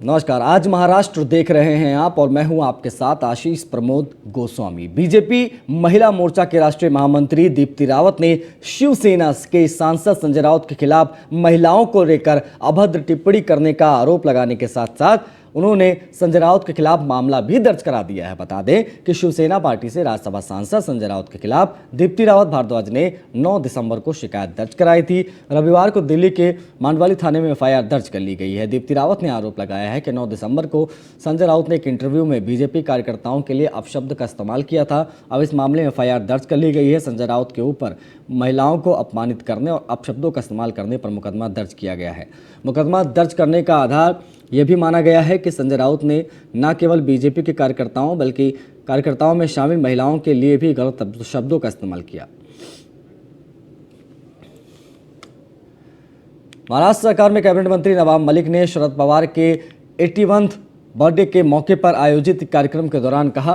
नमस्कार। आज महाराष्ट्र देख रहे हैं आप और मैं हूं आपके साथ आशीष प्रमोद गोस्वामी। बीजेपी महिला मोर्चा के राष्ट्रीय महामंत्री दीप्ति रावत ने शिवसेना के सांसद संजय राउत के खिलाफ महिलाओं को लेकर अभद्र टिप्पणी करने का आरोप लगाने के साथ साथ उन्होंने संजय राउत के खिलाफ मामला भी दर्ज करा दिया है। बता दें कि शिवसेना पार्टी से राज्यसभा सांसद संजय राउत के खिलाफ दीप्ति रावत भारद्वाज ने 9 दिसंबर को शिकायत दर्ज कराई थी। रविवार को दिल्ली के मांडवाली थाने में एफआईआर दर्ज कर ली गई है। दीप्ति रावत ने आरोप लगाया है कि 9 दिसंबर को संजय राउत ने एक इंटरव्यू में बीजेपी कार्यकर्ताओं के लिए अपशब्द का इस्तेमाल किया था। अब इस मामले में एफआईआर दर्ज कर ली गई है। संजय राउत के ऊपर महिलाओं को अपमानित करने और अपशब्दों का इस्तेमाल करने पर मुकदमा दर्ज किया गया है। मुकदमा दर्ज करने का आधार यह भी माना गया है कि संजय राउत ने न केवल बीजेपी के कार्यकर्ताओं बल्कि कार्यकर्ताओं में शामिल महिलाओं के लिए भी गलत शब्दों का इस्तेमाल किया। महाराष्ट्र सरकार में कैबिनेट मंत्री नवाब मलिक ने शरद पवार के 81वें बर्थडे के मौके पर आयोजित कार्यक्रम के दौरान कहा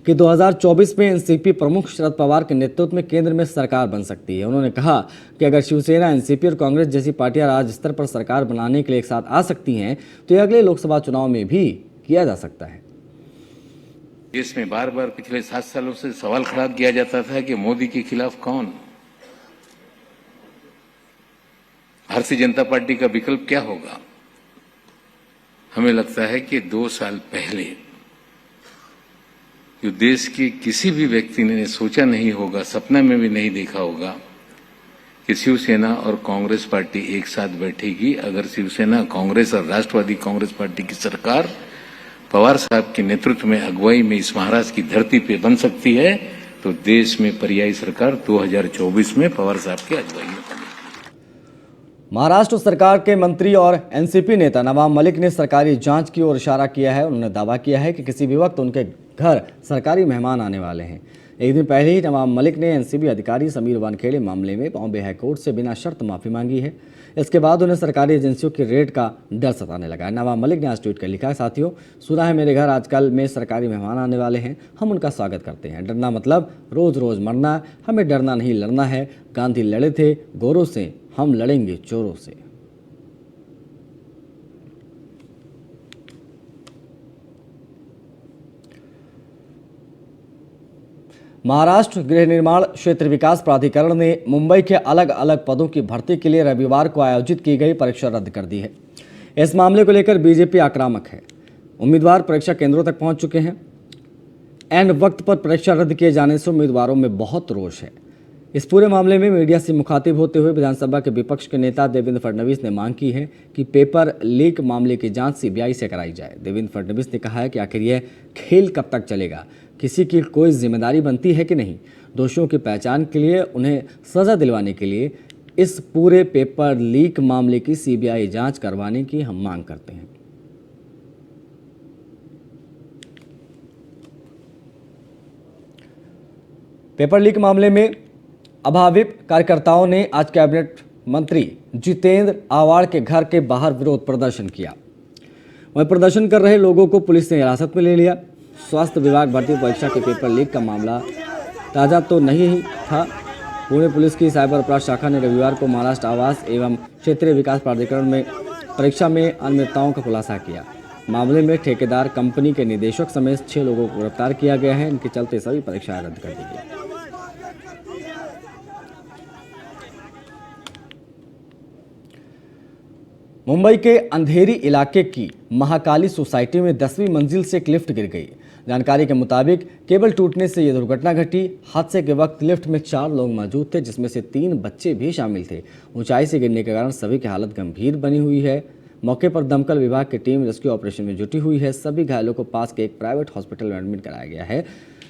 कि 2024 में एनसीपी प्रमुख शरद पवार के नेतृत्व में केंद्र में सरकार बन सकती है। उन्होंने कहा कि अगर शिवसेना, एनसीपी और कांग्रेस जैसी पार्टियां राज्य स्तर पर सरकार बनाने के लिए एक साथ आ सकती हैं तो यह अगले लोकसभा चुनाव में भी किया जा सकता है। देश में बार बार पिछले 7 सालों से सवाल खड़ा किया जाता था कि मोदी के खिलाफ कौन, भारतीय जनता पार्टी का विकल्प क्या होगा। हमें लगता है कि 2 साल पहले जो देश के किसी भी व्यक्ति ने सोचा नहीं होगा, सपना में भी नहीं देखा होगा कि शिवसेना और कांग्रेस पार्टी एक साथ बैठेगी। अगर शिवसेना, कांग्रेस और राष्ट्रवादी कांग्रेस पार्टी की सरकार पवार साहब के नेतृत्व में अगुवाई में इस महाराष्ट्र की धरती पे बन सकती है तो देश में पर्यायी सरकार 2024 में पवार साहब की अगुवाई में बनेगी। महाराष्ट्र सरकार के मंत्री और एनसीपी नेता नवाब मलिक ने सरकारी जांच की ओर इशारा किया है। उन्होंने दावा किया है कि किसी भी वक्त उनके घर सरकारी मेहमान आने वाले हैं। एक दिन पहले ही नवाब मलिक ने एनसीबी अधिकारी समीर वानखेड़े मामले में बॉम्बे हाईकोर्ट से बिना शर्त माफी मांगी है। इसके बाद उन्हें सरकारी एजेंसियों की रेड का डर सताने लगा है। नवाब मलिक ने आज ट्वीट कर लिखा, साथियों सुना है मेरे घर आजकल में सरकारी मेहमान आने वाले हैं, हम उनका स्वागत करते हैं। डरना मतलब रोज रोज मरना, हमें डरना नहीं लड़ना है। गांधी लड़े थे गोरों से, हम लड़ेंगे चोरों से। महाराष्ट्र गृह निर्माण क्षेत्र विकास प्राधिकरण ने मुंबई के अलग अलग पदों की भर्ती के लिए रविवार को आयोजित की गई परीक्षा रद्द कर दी है। इस मामले को लेकर बीजेपी आक्रामक है। उम्मीदवार परीक्षा केंद्रों तक पहुंच चुके हैं। ऐन वक्त पर परीक्षा रद्द किए जाने से उम्मीदवारों में बहुत रोष है। इस पूरे मामले में मीडिया से मुखातिब होते हुए विधानसभा के विपक्ष के नेता देवेंद्र फडणवीस ने मांग की है कि पेपर लीक मामले की जांच सीबीआई से कराई जाए। देवेंद्र फडणवीस ने कहा है कि आखिर यह खेल कब तक चलेगा, किसी की कोई जिम्मेदारी बनती है कि नहीं। दोषियों की पहचान के लिए, उन्हें सजा दिलवाने के लिए इस पूरे पेपर लीक मामले की सीबीआई जांच करवाने की हम मांग करते हैं। पेपर लीक मामले में अभाविप कार्यकर्ताओं ने आज कैबिनेट मंत्री जितेंद्र आवाड़ के घर के बाहर विरोध प्रदर्शन किया। वहीं प्रदर्शन कर रहे लोगों को पुलिस ने हिरासत में ले लिया। स्वास्थ्य विभाग भर्ती परीक्षा के पेपर लीक का मामला ताज़ा तो नहीं ही था। पुणे पुलिस की साइबर अपराध शाखा ने रविवार को महाराष्ट्र आवास एवं क्षेत्रीय विकास प्राधिकरण में परीक्षा में अनियमितताओं का खुलासा किया। मामले में ठेकेदार, कंपनी के निदेशक समेत 6 लोगों को गिरफ्तार किया गया है। इनके चलते सभी परीक्षाएं रद्द कर दी गई। मुंबई के अंधेरी इलाके की महाकाली सोसाइटी में 10वीं मंजिल से एक लिफ्ट गिर गई। जानकारी के मुताबिक केबल टूटने से यह दुर्घटना घटी। हादसे के वक्त लिफ्ट में 4 लोग मौजूद थे, जिसमें से 3 बच्चे भी शामिल थे। ऊंचाई से गिरने के कारण सभी की हालत गंभीर बनी हुई है। मौके पर दमकल विभाग की टीम रेस्क्यू ऑपरेशन में जुटी हुई है। सभी घायलों को पास के एक प्राइवेट हॉस्पिटल में एडमिट कराया गया है,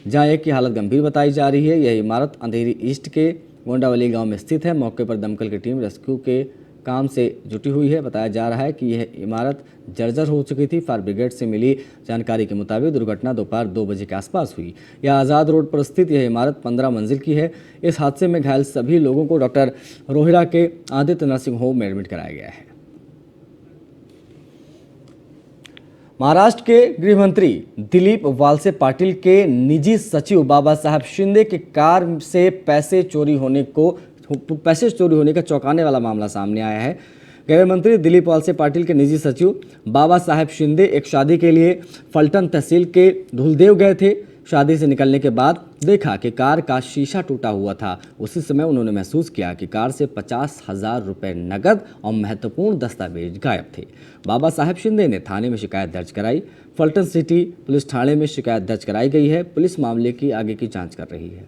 जहाँ एक की हालत गंभीर बताई जा रही है। यह इमारत अंधेरी ईस्ट के गोंडावली गाँव में स्थित है। मौके पर दमकल की टीम रेस्क्यू के काम से जुटी हुई है। बताया जा रहा है कि यह इमारत जर्जर हो चुकी थी। फायर ब्रिगेड से मिली जानकारी के मुताबिक दुर्घटना दोपहर 2 बजे के आसपास हुई। यह आज़ाद रोड पर स्थित यह इमारत 15 मंजिल की है। इस हादसे में घायल सभी लोगों को डॉक्टर रोहिरा के आदित्य नर्सिंग होम में एडमिट कराया गया है। महाराष्ट्र के गृह मंत्री दिलीप वालसे पाटिल के निजी सचिव बाबा साहब शिंदे की कार से पैसे चोरी होने का चौंकाने वाला मामला सामने आया है। गृह मंत्री दिलीप वलसे पाटिल के निजी सचिव बाबा साहेब शिंदे एक शादी के लिए फलटन तहसील के धुलदेव गए थे। शादी से निकलने के बाद देखा कि कार का शीशा टूटा हुआ था। उसी समय उन्होंने महसूस किया कि कार से 50,000 रुपए नकद और महत्वपूर्ण दस्तावेज गायब थे। बाबा साहेब शिंदे ने थाने में शिकायत दर्ज कराई। फलटन सिटी पुलिस थाने में शिकायत दर्ज कराई गई है। पुलिस मामले की आगे की जांच कर रही है।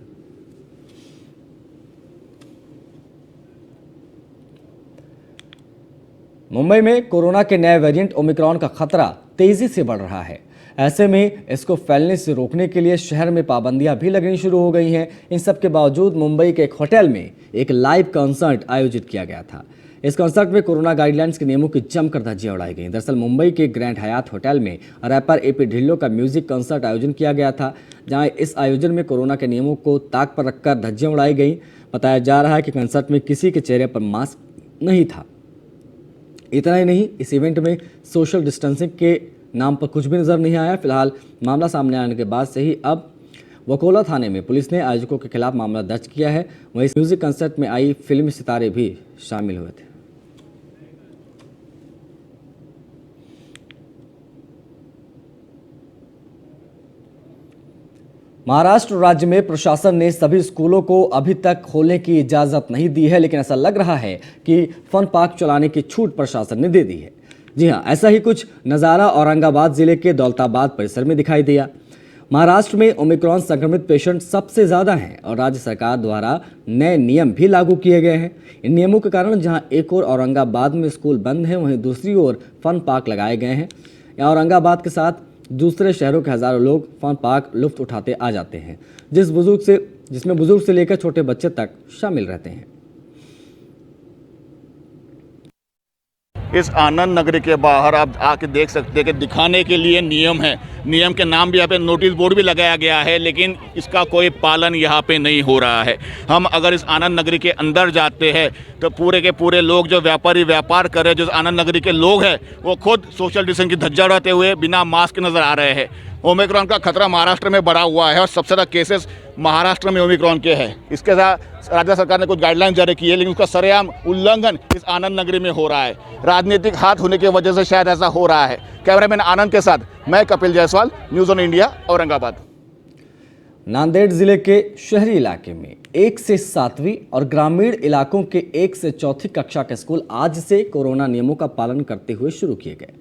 मुंबई में कोरोना के नए वेरिएंट ओमिक्रॉन का खतरा तेजी से बढ़ रहा है। ऐसे में इसको फैलने से रोकने के लिए शहर में पाबंदियां भी लगनी शुरू हो गई हैं। इन सब के बावजूद मुंबई के एक होटल में एक लाइव कॉन्सर्ट आयोजित किया गया था। इस कॉन्सर्ट में कोरोना गाइडलाइंस के नियमों की जमकर धज्जियां उड़ाई गई। दरअसल मुंबई के ग्रैंड हयात होटल में रैपर एपी ढिल्लों का म्यूजिक कॉन्सर्ट आयोजन किया गया था, जहां इस आयोजन में कोरोना के नियमों को ताक पर रखकर धज्जियां उड़ाई गई। बताया जा रहा है कि कॉन्सर्ट में किसी के चेहरे पर मास्क नहीं था। इतना ही नहीं, इस इवेंट में सोशल डिस्टेंसिंग के नाम पर कुछ भी नजर नहीं आया। फिलहाल मामला सामने आने के बाद से ही अब वकोला थाने में पुलिस ने आयोजकों के खिलाफ मामला दर्ज किया है। वहीं इस म्यूजिक कंसर्ट में आई फिल्मी सितारे भी शामिल हुए थे। महाराष्ट्र राज्य में प्रशासन ने सभी स्कूलों को अभी तक खोलने की इजाजत नहीं दी है, लेकिन ऐसा लग रहा है कि फन पार्क चलाने की छूट प्रशासन ने दे दी है। जी हां, ऐसा ही कुछ नज़ारा औरंगाबाद जिले के दौलताबाद परिसर में दिखाई दिया। महाराष्ट्र में ओमिक्रॉन संक्रमित पेशेंट सबसे ज़्यादा हैं और राज्य सरकार द्वारा नए नियम भी लागू किए गए हैं। इन नियमों के कारण जहां एक ओर औरंगाबाद में स्कूल बंद हैं, वहीं दूसरी ओर फन पार्क लगाए गए हैं। यहाँ औरंगाबाद के साथ दूसरे शहरों के हज़ारों लोग फन पार्क लुत्फ उठाते आ जाते हैं, जिसमें बुजुर्ग से लेकर छोटे बच्चे तक शामिल रहते हैं। इस आनंद नगरी के बाहर आप आके देख सकते हैं कि दिखाने के लिए नियम है। नियम के नाम भी यहाँ पे नोटिस बोर्ड भी लगाया गया है, लेकिन इसका कोई पालन यहाँ पे नहीं हो रहा है। हम अगर इस आनंद नगरी के अंदर जाते हैं तो पूरे के पूरे लोग जो व्यापारी व्यापार कर रहे हैं, जो आनंद नगरी के लोग हैं, वो खुद सोशल डिस्टेंस की धज्जा उड़ाते हुए बिना मास्क नज़र आ रहे हैं। ओमिक्रॉन का खतरा महाराष्ट्र में बढ़ा हुआ है और सबसे ज़्यादा केसेस महाराष्ट्र में ओमिक्रॉन के हैं। इसके साथ राज्य सरकार ने कुछ गाइडलाइन जारी की है, लेकिन उसका सरेआम उल्लंघन इस आनंद नगरी में हो रहा है। राजनीतिक हाथ होने की वजह से शायद ऐसा हो रहा है। कैमरामैन आनंद के साथ मैं Kapil Jaiswal, news on India, Aurangabad. Nanded जिले के शहरी इलाके में 1 से 7वीं और ग्रामीण इलाकों के 1 से 4थी कक्षा के स्कूल आज से कोरोना नियमों का पालन करते हुए शुरू किए गए।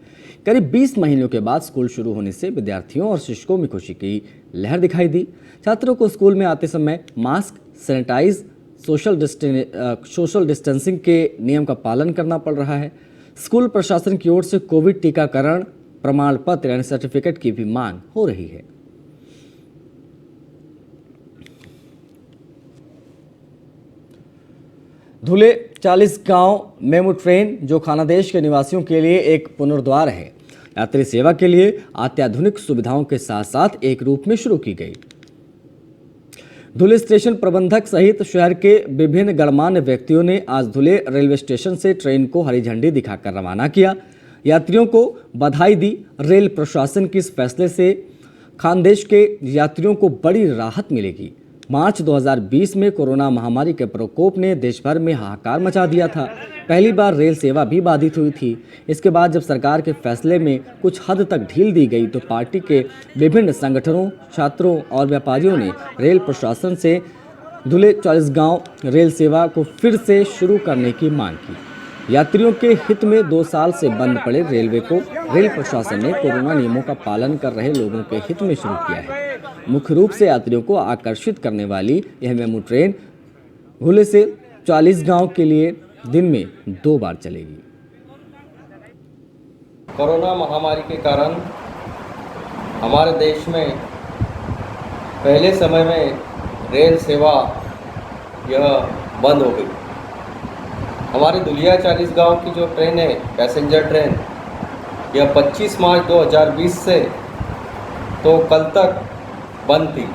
करीब 20 महीनों के बाद स्कूल शुरू होने से विद्यार्थियों और शिक्षकों में खुशी की लहर दिखाई दी। छात्रों को स्कूल में आते समय मास्क, सैनिटाइज, सोशल डिस्टेंसिंग के नियम का पालन करना पड़ रहा है। स्कूल प्रशासन की ओर से कोविड टीकाकरण प्रमाण पत्र यानी सर्टिफिकेट की भी मांग हो रही है। धुले 40 गांव मेमू ट्रेन जो खानादेश के निवासियों के लिए एक पुनर्द्वार है, यात्री सेवा के लिए अत्याधुनिक सुविधाओं के साथ साथ एक रूप में शुरू की गई। धुले स्टेशन प्रबंधक सहित शहर के विभिन्न गणमान्य व्यक्तियों ने आज धुले रेलवे स्टेशन से ट्रेन को हरी झंडी दिखाकर रवाना किया। यात्रियों को बधाई दी। रेल प्रशासन के इस फैसले से खानदेश के यात्रियों को बड़ी राहत मिलेगी। मार्च 2020 में कोरोना महामारी के प्रकोप ने देश भर में हाहाकार मचा दिया था। पहली बार रेल सेवा भी बाधित हुई थी। इसके बाद जब सरकार के फैसले में कुछ हद तक ढील दी गई तो पार्टी के विभिन्न संगठनों, छात्रों और व्यापारियों ने रेल प्रशासन से धुले 40 गांव रेल सेवा को फिर से शुरू करने की मांग की। यात्रियों के हित में 2 साल से बंद पड़े रेलवे को रेल प्रशासन ने कोरोना नियमों का पालन कर रहे लोगों के हित में शुरू किया है। मुख्य रूप से यात्रियों को आकर्षित करने वाली यह मेमू ट्रेन धुले से 40 गांव के लिए दिन में 2 बार चलेगी। कोरोना महामारी के कारण हमारे देश में पहले समय में रेल सेवा यह बंद हो गई। हमारे धुलिया 40 गांव की जो ट्रेन है, पैसेंजर ट्रेन, यह 25 मार्च 2020 से तो कल तक बंद थी।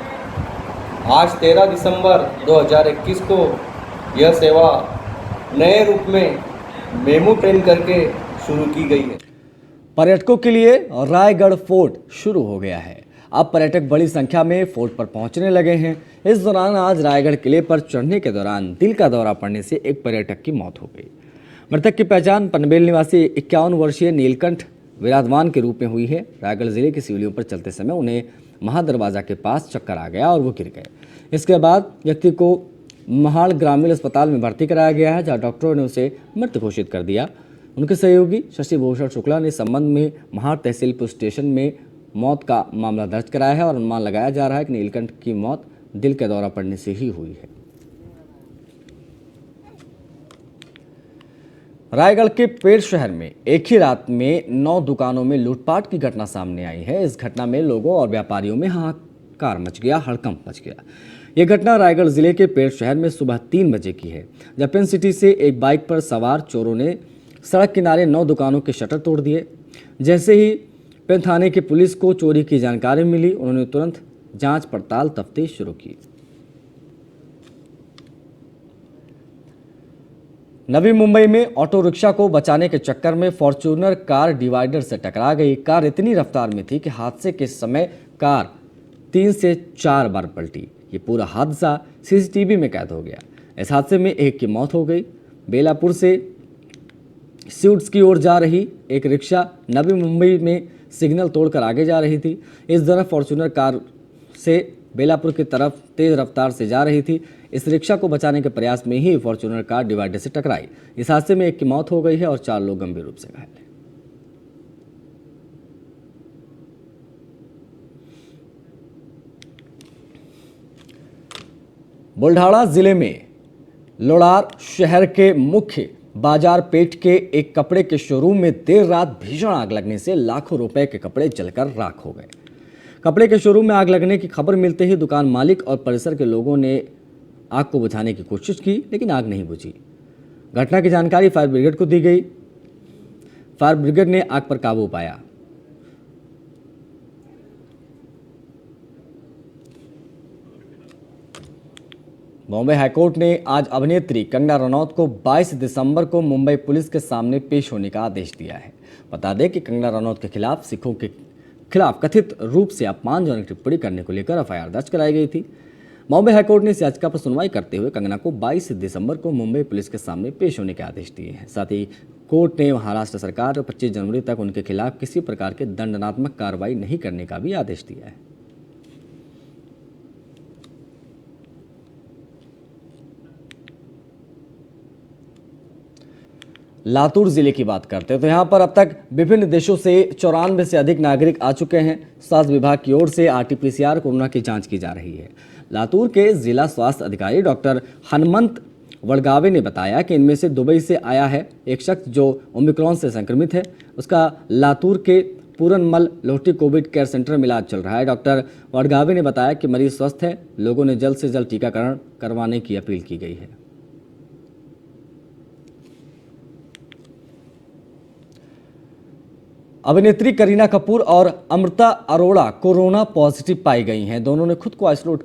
आज 13 दिसंबर 2021 को यह सेवा नए रूप में मेमू ट्रेन करके शुरू की गई है। पर्यटकों के लिए रायगढ़ फोर्ट शुरू हो गया है। अब पर्यटक बड़ी संख्या में फोर्ट पर पहुंचने लगे हैं। इस दौरान आज रायगढ़ किले पर चढ़ने के दौरान दिल का दौरा पड़ने से एक पर्यटक की मौत हो गई। मृतक की पहचान पनबेल निवासी 51 वर्षीय नीलकंठ विराजमान के रूप में हुई है। रायगढ़ जिले की सीढ़ियों पर चलते समय उन्हें महादरवाजा के पास चक्कर आ गया और वो गिर गए। इसके बाद व्यक्ति को महाड़ ग्रामीण अस्पताल में भर्ती कराया गया है, जहां डॉक्टरों ने उसे मृत घोषित कर दिया। उनके सहयोगी शशि भूषण शुक्ला ने इस संबंध में महाड़ तहसील पुलिस स्टेशन में मौत का मामला दर्ज कराया है और अनुमान लगाया जा रहा है कि नीलकंठ की मौत दिल का दौरा पड़ने से ही हुई है। रायगढ़ के पेड़ शहर में एक ही रात में 9 दुकानों में लूटपाट की घटना सामने आई है। इस घटना में लोगों और व्यापारियों में हाहाकार मच गया, हड़कंप मच गया। यह घटना रायगढ़ जिले के पेड़ शहर में सुबह 3 बजे की है, जब पेन सिटी से एक बाइक पर सवार चोरों ने सड़क किनारे 9 दुकानों के शटर तोड़ दिए। जैसे ही पेन थाने की पुलिस को चोरी की जानकारी मिली, उन्होंने तुरंत जांच पड़ताल तफ्तीश शुरू की। नवी मुंबई में ऑटो रिक्शा को बचाने के चक्कर में फॉर्च्यूनर कार डिवाइडर से टकरा गई। कार इतनी रफ्तार में थी कि हादसे के समय कार 3 से 4 बार पलटी। ये पूरा हादसा सीसीटीवी में कैद हो गया। इस हादसे में एक की मौत हो गई। बेलापुर से स्यूट्स की ओर जा रही एक रिक्शा नवी मुंबई में सिग्नल तोड़कर आगे जा रही थी। इस दौरान फॉर्च्यूनर कार से बेलापुर की तरफ तेज रफ्तार से जा रही थी। इस रिक्शा को बचाने के प्रयास में ही फॉर्च्यूनर कार डिवाइडर से टकराई। इस हादसे में एक की मौत हो गई है और 4 लोग गंभीर रूप से घायल हैं। बुल्ढाना जिले में लोडार शहर के मुख्य बाजार पेट के एक कपड़े के शोरूम में देर रात भीषण आग लगने से लाखों रुपए के कपड़े जलकर राख हो गए। कपड़े के शोरूम में आग लगने की खबर मिलते ही दुकान मालिक और परिसर के लोगों ने आग को बुझाने की कोशिश की, लेकिन आग नहीं बुझी। घटना की जानकारी फायर ब्रिगेड को दी गई। फायर ब्रिगेड ने आग पर काबू पाया। बॉम्बे हाईकोर्ट ने आज अभिनेत्री कंगना रनौत को 22 दिसंबर को मुंबई पुलिस के सामने पेश होने का आदेश दिया है। बता दें कि कंगना रनौत के खिलाफ सिखों के खिलाफ कथित रूप से अपमानजनक टिप्पणी करने को लेकर एफआईआर दर्ज कराई गई थी। बॉम्बे हाईकोर्ट ने इस याचिका पर सुनवाई करते हुए कंगना को 22 दिसंबर को मुंबई पुलिस के सामने पेश होने के आदेश दिए हैं। साथ ही कोर्ट ने महाराष्ट्र सरकार को 25 जनवरी तक उनके खिलाफ किसी प्रकार के दंडात्मक कार्रवाई नहीं करने का भी आदेश दिया है। लातूर जिले की बात करते हैं तो यहाँ पर अब तक विभिन्न देशों से 94 से अधिक नागरिक आ चुके हैं। स्वास्थ्य विभाग की ओर से आरटी-पीसीआर कोरोना की जांच की जा रही है। लातूर के जिला स्वास्थ्य अधिकारी डॉक्टर हनुमंत वडगावे ने बताया कि इनमें से दुबई से आया है एक शख्स जो ओमिक्रॉन से संक्रमित है। उसका लातूर के Puranmal Lohti Covid care centre में इलाज चल रहा है। डॉक्टर वडगावे ने बताया कि मरीज स्वस्थ है। लोगों ने जल्द से जल्द टीकाकरण करवाने की अपील की गई है। अभिनेत्री करीना कपूर और अमृता अरोड़ा कोरोना पॉजिटिव पाई गई हैं। दोनों ने खुद को आइसोलेट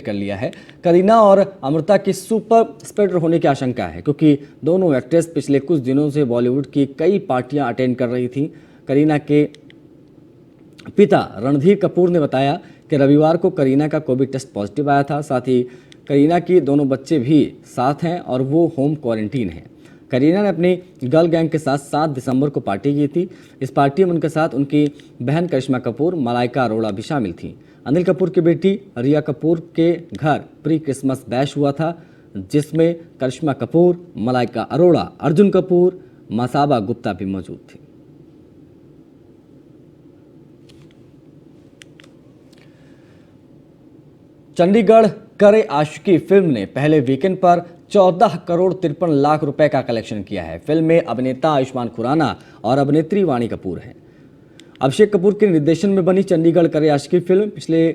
कर लिया है। करीना और अमृता की सुपर स्प्रेडर होने की आशंका है, क्योंकि दोनों एक्ट्रेस पिछले कुछ दिनों से बॉलीवुड की कई पार्टियां अटेंड कर रही थीं। करीना के पिता रणधीर कपूर ने बताया कि रविवार को करीना का कोविड टेस्ट पॉजिटिव आया था। साथ ही करीना की दोनों बच्चे भी साथ हैं और वो होम क्वारंटीन हैं। करीना ने अपनी गर्ल गैंग के साथ 7 दिसंबर को पार्टी की थी। इस पार्टी में उनके साथ उनकी बहन करिश्मा कपूर, मलाइका अरोड़ा भी शामिल थी। अनिल कपूर की बेटी रिया कपूर के घर प्री क्रिसमस बैश हुआ था, जिसमें करिश्मा कपूर, मलाइका अरोड़ा, अर्जुन कपूर, मसाबा गुप्ता भी मौजूद थी। चंडीगढ़ करे आशिकी फिल्म ने पहले वीकेंड पर 14 करोड़ 53 लाख रुपए का कलेक्शन किया है। फिल्म में अभिनेता आयुष्मान खुराना और अभिनेत्री वाणी कपूर हैं। अभिषेक कपूर के निर्देशन में बनी चंडीगढ़ करे आशिकी फिल्म पिछले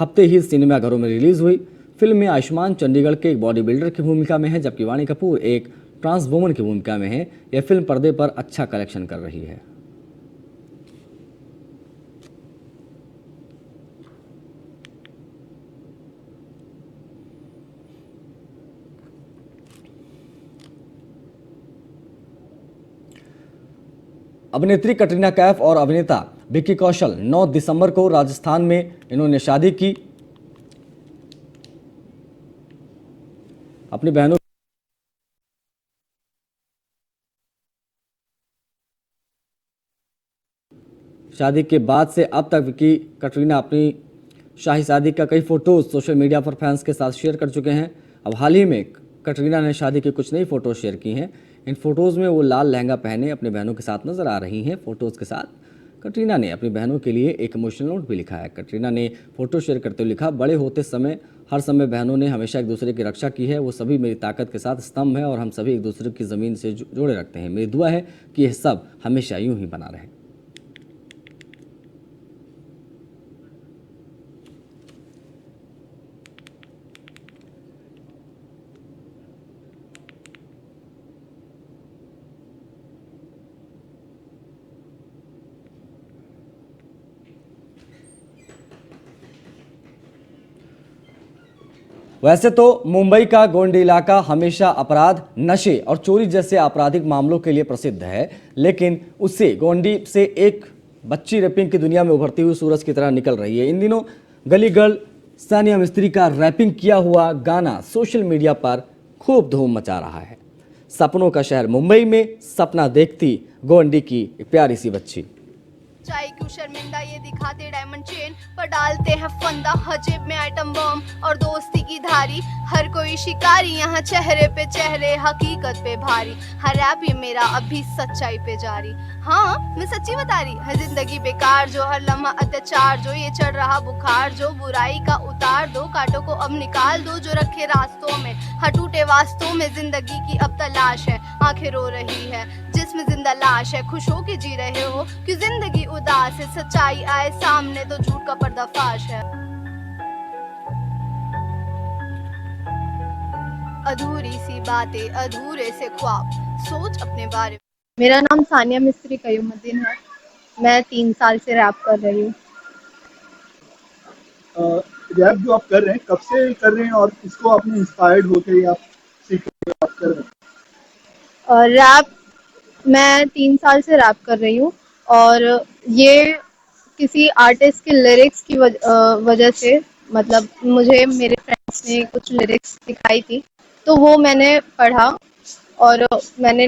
हफ्ते ही सिनेमाघरों में रिलीज हुई। फिल्म में आयुष्मान चंडीगढ़ के एक बॉडी बिल्डर की भूमिका में है, जबकि वाणी कपूर एक ट्रांस वुमन की भूमिका में है। यह फिल्म पर्दे पर अच्छा कलेक्शन कर रही है। अभिनेत्री कटरीना कैफ और अभिनेता विक्की कौशल 9 दिसंबर को राजस्थान में इन्होंने शादी की। अपनी बहनों शादी के बाद से अब तक विकी कटरीना अपनी शाही शादी का कई फोटोज सोशल मीडिया पर फैंस के साथ शेयर कर चुके हैं। अब हाल ही में कटरीना ने शादी की कुछ नई फोटोज शेयर की हैं। इन फोटोज़ में वो लाल लहंगा पहने अपनी बहनों के साथ नजर आ रही हैं। फोटोज़ के साथ कटरीना ने अपनी बहनों के लिए एक इमोशनल नोट भी लिखा है। कटरीना ने फोटो शेयर करते हुए लिखा, बड़े होते समय हर समय बहनों ने हमेशा एक दूसरे की रक्षा की है। वो सभी मेरी ताकत के साथ स्तंभ है और हम सभी एक दूसरे की ज़मीन से जोड़े रखते हैं। मेरी दुआ है कि यह सब हमेशा यूं ही बना रहे। वैसे तो मुंबई का गोंडी इलाका हमेशा अपराध, नशे और चोरी जैसे आपराधिक मामलों के लिए प्रसिद्ध है, लेकिन उससे गोंडी से एक बच्ची रैपिंग की दुनिया में उभरती हुई सूरज की तरह निकल रही है। इन दिनों गली गर्ल सानिया मिस्त्री का रैपिंग किया हुआ गाना सोशल मीडिया पर खूब धूम मचा रहा है। सपनों का शहर मुंबई में सपना देखती गोंडी की एक प्यारी सी बच्ची। चाहे क्यों शर्मिंदा ये दिखाते डायमंड चेन पर डालते हैं फंदा, हजेब में आइटम बम और दोस्ती की धारी। हर कोई शिकारी यहाँ चेहरे पे चेहरे, हकीकत पे भारी। हर ऐप ये मेरा अभी सच्चाई पे जारी। हाँ मैं सच्ची बता रही, है जिंदगी बेकार जो, हर लम्हा अत्याचार जो, ये चढ़ रहा बुखार जो, बुराई का उतार दो, कांटों को अब निकाल दो जो रखे रास्तों में। हर टूटे वास्तों में जिंदगी की अब तलाश है, आंखें रो रही है जिसमें जिंदा लाश है। खुश हो के जी रहे हो कि जिंदगी उदास है, सच्चाई आए सामने तो झूठ का पर्दाफाश है। अधूरी सी बातें, अधूरे से ख्वाब, सोच अपने बारे में। मेरा नाम सानिया मिस्त्री कयूमुद्दीन है। मैं 3 साल से रैप कर रही हूँ। रैप जो आप कर रहे हैं कब से कर रहे हैं और इसको आपने इंस्पायर्ड होकर आप सीख रहे कर रहे हैं? रैप मैं 3 साल से रैप कर रही हूँ और ये किसी आर्टिस्ट के लिरिक्स की वजह से, मतलब मुझे मेरे फ्रेंड्स ने कुछ लिरिक्स दिखाई थी तो वो मैंने पढ़ा और मैंने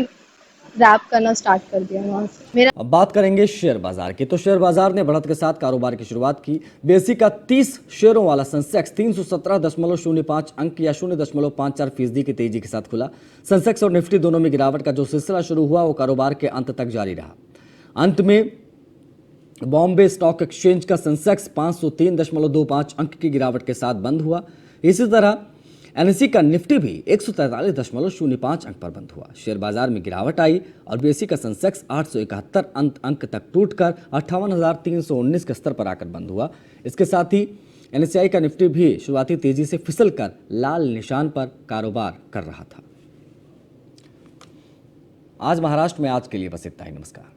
रैप करना स्टार्ट कर दिया वहाँ से। मेरा अब बात करेंगे शेयर बाजार की। तो शेयर बाजार ने बढ़त के साथ कारोबार की शुरुआत की। बीएसई का 30 शेयरों वाला सेंसेक्स 317.05 अंक या 0.54% की तेजी के साथ खुला। सेंसेक्स और निफ्टी दोनों में गिरावट का जो सिलसिला शुरू हुआ वो कारोबार के अंत तक जारी रहा। अंत में बॉम्बे स्टॉक एक्सचेंज का सेंसेक्स 503.25 अंक की गिरावट के साथ बंद हुआ। इसी तरह एनएसई का निफ्टी भी 143.05 अंक पर बंद हुआ। शेयर बाजार में गिरावट आई और बीएसई का सेंसेक्स 871 अंक तक टूटकर 58,319 के स्तर पर आकर बंद हुआ। इसके साथ ही एनएसई का निफ्टी भी शुरुआती तेजी से फिसलकर लाल निशान पर कारोबार कर रहा था। आज महाराष्ट्र में आज के लिए बस इतना ही। नमस्कार।